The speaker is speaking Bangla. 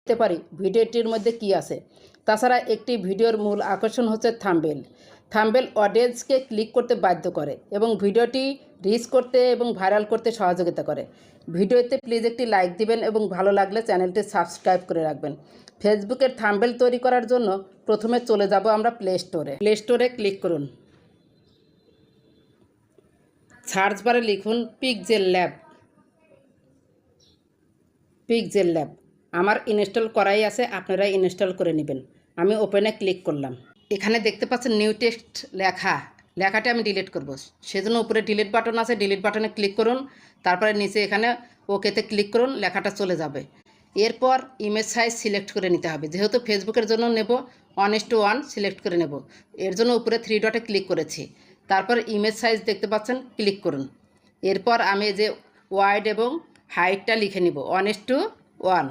দেখতে পারি ভিডিওটির মধ্যে কি আছে। তাছাড়া একটি ভিডিওর মূল আকর্ষণ হচ্ছে থাম্বনেল। থাম্বনেল অডিয়েন্সকে ক্লিক করতে বাধ্য করে এবং ভিডিওটি রিচ করতে এবং ভাইরাল করতে সহযোগিতা করে। ভিডিওতে প্লিজ একটি লাইক দিবেন এবং ভালো লাগলে চ্যানেলটি সাবস্ক্রাইব করে রাখবেন। ফেসবুকের থাম্বনেল তৈরি করার জন্য প্রথমে চলে যাব আমরা প্লে স্টোরে ক্লিক করুন। সার্চ বারে লিখুন পিক্সেল ল্যাব। আমার ইনস্টল করাই আছে, আপনারা ইনস্টল করে নেবেন। আমি ওপেনে ক্লিক করলাম। এখানে দেখতে পাচ্ছেন নিউ টেক্সট লেখাটা আমি ডিলিট করব, সেজন্য উপরে ডিলিট বাটন আছে, ডিলিট বাটনে ক্লিক করুন। তারপরে নিচে এখানে ওকেতে ক্লিক করুন, লেখাটা চলে যাবে। এরপর ইমেজ সাইজ সিলেক্ট করে নিতে হবে। যেহেতু ফেসবুকের জন্য নেব 1:1 সিলেক্ট করে নেব, এর জন্য উপরে 3 ডটে ক্লিক করেছি। তারপর ইমেজ সাইজ দেখতে পাচ্ছেন, ক্লিক করুন। এরপর আমি যে ওয়াইড এবং হাইটটা লিখে নিব 1:1।